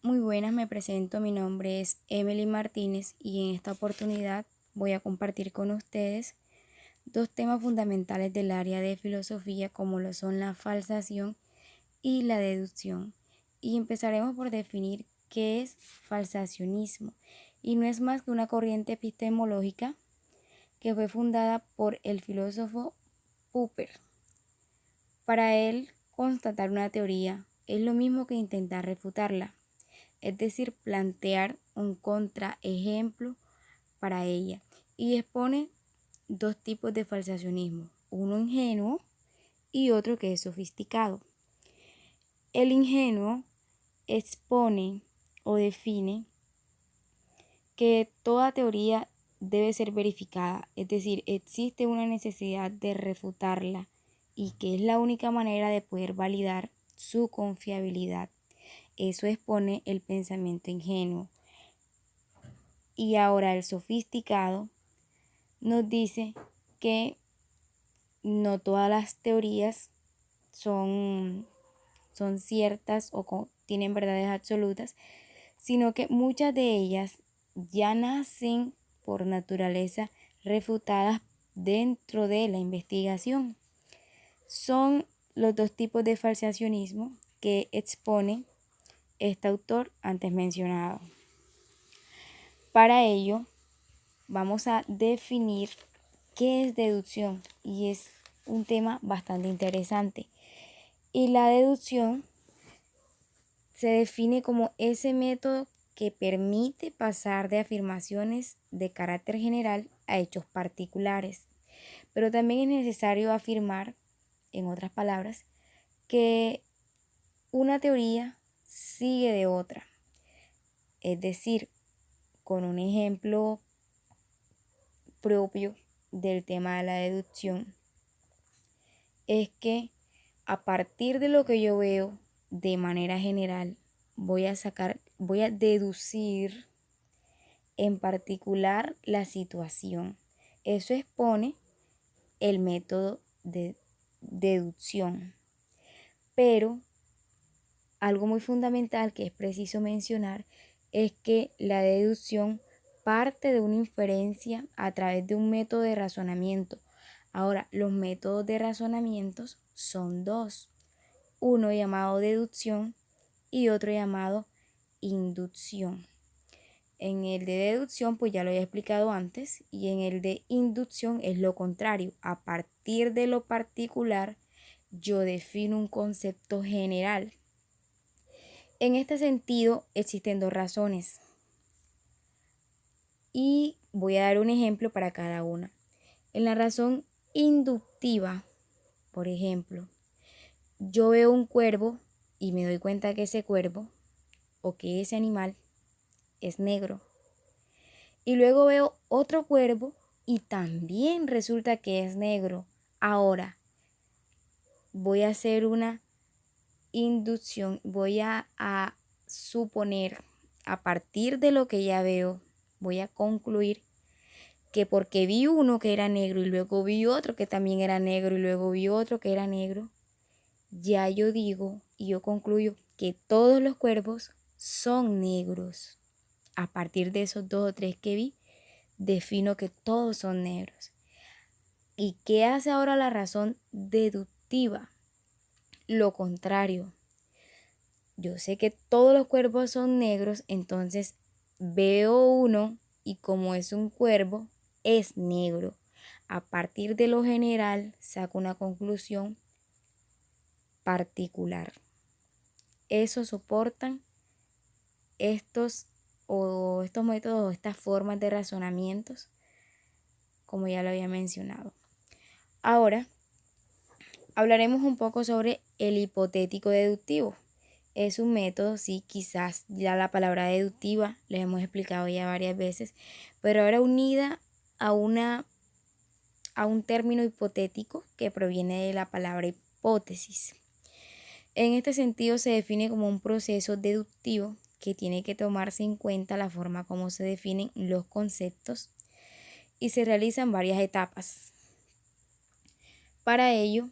Muy buenas, me presento, mi nombre es Emily Martínez y en esta oportunidad voy a compartir con ustedes dos temas fundamentales del área de filosofía como lo son la falsación y la deducción. Y empezaremos por definir qué es falsacionismo y no es más que una corriente epistemológica que fue fundada por el filósofo Popper. Para él, constatar una teoría es lo mismo que intentar refutarla, es decir, plantear un contraejemplo para ella, y expone dos tipos de falsacionismo, uno ingenuo y otro que es sofisticado. El ingenuo expone o define que toda teoría debe ser verificada, es decir, existe una necesidad de refutarla y que es la única manera de poder validar su confiabilidad. Eso expone el pensamiento ingenuo. Y ahora el sofisticado nos dice que no todas las teorías son ciertas o tienen verdades absolutas, sino que muchas de ellas ya nacen por naturaleza refutadas dentro de la investigación. Son los dos tipos de falsacionismo que expone este autor antes mencionado. Para ello, vamos a definir qué es deducción y es un tema bastante interesante. Y la deducción se define como ese método que permite pasar de afirmaciones de carácter general a hechos particulares. Pero también es necesario afirmar, en otras palabras, que una teoría sigue de otra. Es decir, con un ejemplo propio del tema de la deducción, es que a partir de lo que yo veo de manera general, voy a deducir en particular la situación. Eso expone el método de deducción. Pero algo muy fundamental que es preciso mencionar es que la deducción parte de una inferencia a través de un método de razonamiento. Ahora, los métodos de razonamientos son dos, uno llamado deducción y otro llamado inducción. En el de deducción, pues ya lo había explicado antes, y en el de inducción es lo contrario. A partir de lo particular, yo defino un concepto general. En este sentido, existen dos razones. Y voy a dar un ejemplo para cada una. En la razón inductiva, por ejemplo, yo veo un cuervo y me doy cuenta que ese cuervo o que ese animal es negro. Y luego veo otro cuervo y también resulta que es negro. Ahora voy a hacer una inducción, voy a suponer a partir de lo que ya veo, voy a concluir que porque vi uno que era negro y luego vi otro que también era negro y luego vi otro que era negro, ya yo digo y yo concluyo que todos los cuervos son negros. A partir de esos dos o tres que vi, defino que todos son negros. ¿Y qué hace ahora la razón deductiva? Lo contrario. Yo sé que todos los cuervos son negros, entonces veo uno y como es un cuervo, es negro. A partir de lo general, saco una conclusión particular. Eso soportan estos métodos o estas formas de razonamientos, como ya lo había mencionado. Ahora hablaremos un poco sobre el hipotético deductivo. Es un método, sí, quizás ya la palabra deductiva les hemos explicado ya varias veces, pero ahora unida a un término hipotético que proviene de la palabra hipótesis. En este sentido se define como un proceso deductivo que tiene que tomarse en cuenta la forma como se definen los conceptos y se realizan varias etapas. Para ello,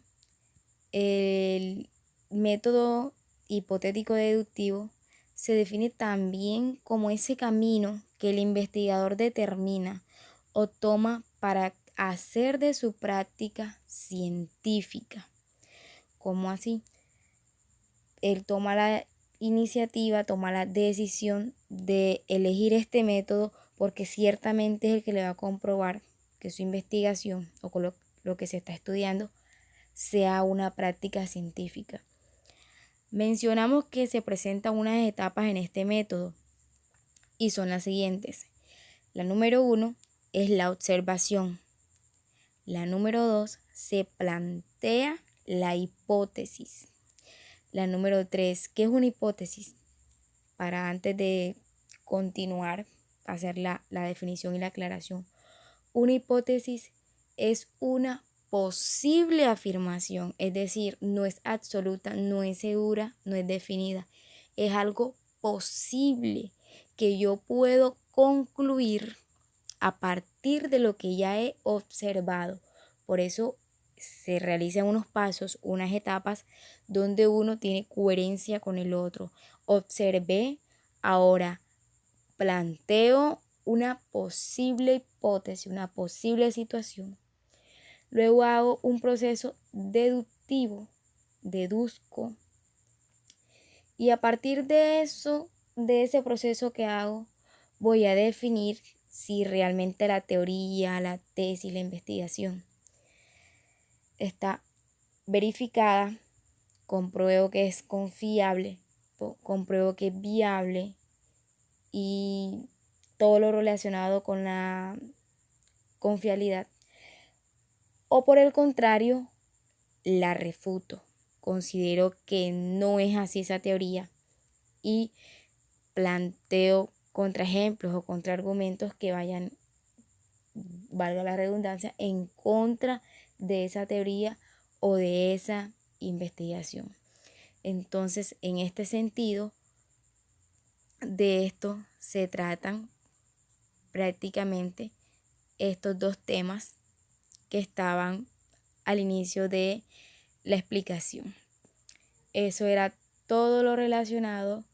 el método hipotético deductivo se define también como ese camino que el investigador determina o toma para hacer de su práctica científica. ¿Cómo así? Él toma la iniciativa, toma la decisión de elegir este método porque ciertamente es el que le va a comprobar que su investigación o con lo que se está estudiando sea una práctica científica. Mencionamos que se presentan unas etapas en este método y son las siguientes. La número 1 es la observación. La número 2 se plantea la hipótesis. La número 3, ¿qué es una hipótesis? Para antes de continuar, hacer la definición y la aclaración. Una hipótesis es una posible afirmación, es decir, no es absoluta, no es segura, no es definida. Es algo posible que yo puedo concluir a partir de lo que ya he observado. Por eso se realizan unos pasos, unas etapas donde uno tiene coherencia con el otro. Observé, ahora planteo una posible hipótesis, una posible situación. Luego hago un proceso deductivo, deduzco. Y a partir de eso, de ese proceso que hago, voy a definir si realmente la teoría, la tesis, la investigación está verificada, compruebo que es confiable, compruebo que es viable y todo lo relacionado con la confiabilidad. O por el contrario, la refuto. Considero que no es así esa teoría y planteo contraejemplos o contraargumentos que vayan, valga la redundancia, en contra de esa teoría o de esa investigación. Entonces, en este sentido, de esto se tratan prácticamente estos dos temas que estaban al inicio de la explicación. Eso era todo lo relacionado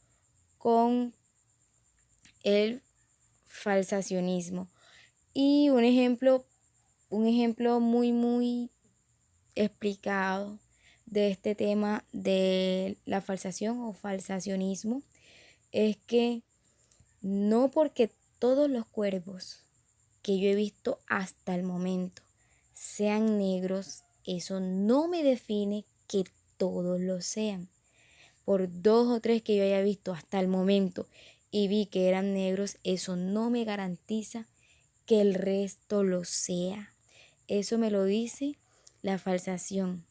con el falsacionismo. Y un ejemplo muy explicado de este tema de la falsación o falsacionismo es que no porque todos los cuervos que yo he visto hasta el momento sean negros, eso no me define que todos lo sean. Por 2 o 3 que yo haya visto hasta el momento y vi que eran negros, eso no me garantiza que el resto lo sea. Eso me lo dice la falsación.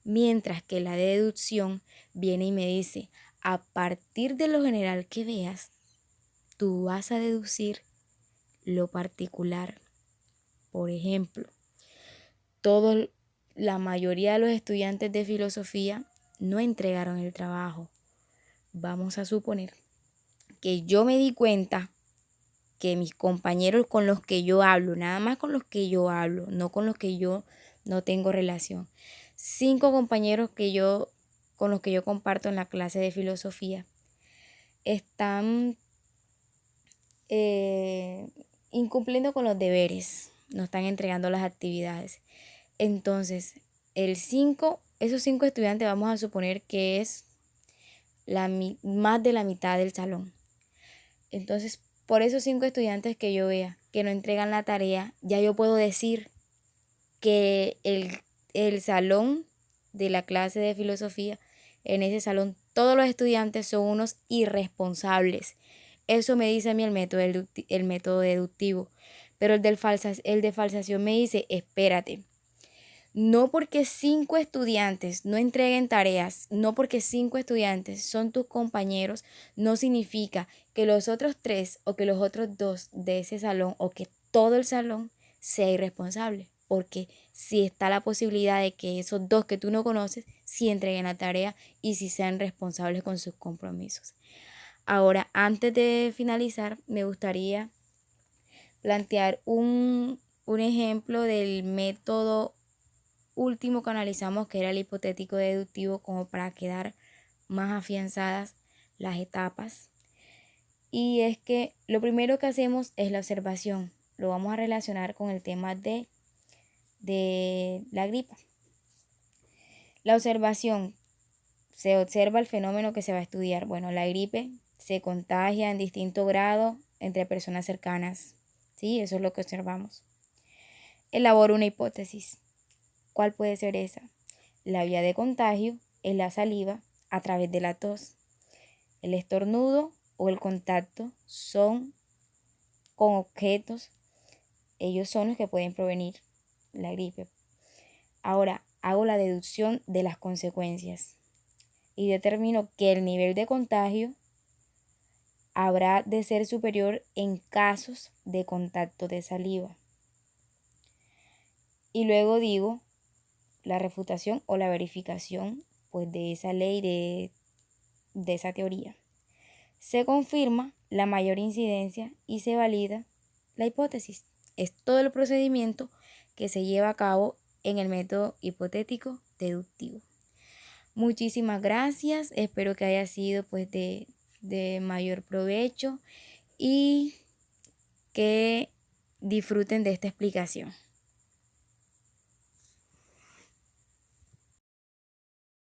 Mientras que la deducción viene y me dice, a partir de lo general que veas, tú vas a deducir lo particular. Por ejemplo, la mayoría de los estudiantes de filosofía no entregaron el trabajo. Vamos a suponer que yo me di cuenta que mis compañeros con los que yo hablo, nada más con los que yo hablo, no con los que yo no tengo relación. 5 compañeros con los que yo comparto en la clase de filosofía están incumpliendo con los deberes, no están entregando las actividades. Entonces, esos 5 estudiantes vamos a suponer que es más de la mitad del salón. Entonces, por esos 5 estudiantes que yo vea que no entregan la tarea, ya yo puedo decir que el salón de la clase de filosofía, en ese salón todos los estudiantes son unos irresponsables. Eso me dice a mí el método deductivo. Pero el de falsación me dice, espérate, no porque 5 estudiantes no entreguen tareas, no porque 5 estudiantes son tus compañeros, no significa que los otros 3 o que los otros 2 de ese salón o que todo el salón sea irresponsable. Porque si está la posibilidad de que esos 2 que tú no conoces sí entreguen la tarea y sí sean responsables con sus compromisos. Ahora, antes de finalizar, me gustaría plantear un ejemplo del método último que analizamos, que era el hipotético deductivo, como para quedar más afianzadas las etapas. Y es que lo primero que hacemos es la observación. Lo vamos a relacionar con el tema de la gripa. La observación. Se observa el fenómeno que se va a estudiar. Bueno, la gripe se contagia en distinto grado entre personas cercanas. ¿Sí? Eso es lo que observamos. Elaboro una hipótesis. ¿Cuál puede ser esa? La vía de contagio es la saliva a través de la tos. El estornudo o el contacto son con objetos. Ellos son los que pueden prevenir la gripe. Ahora, hago la deducción de las consecuencias y determino que el nivel de contagio habrá de ser superior en casos de contacto de saliva. Y luego digo la refutación o la verificación pues, de esa ley, de esa teoría. Se confirma la mayor incidencia y se valida la hipótesis. Es todo el procedimiento que se lleva a cabo en el método hipotético deductivo. Muchísimas gracias, espero que haya sido pues de mayor provecho y que disfruten de esta explicación.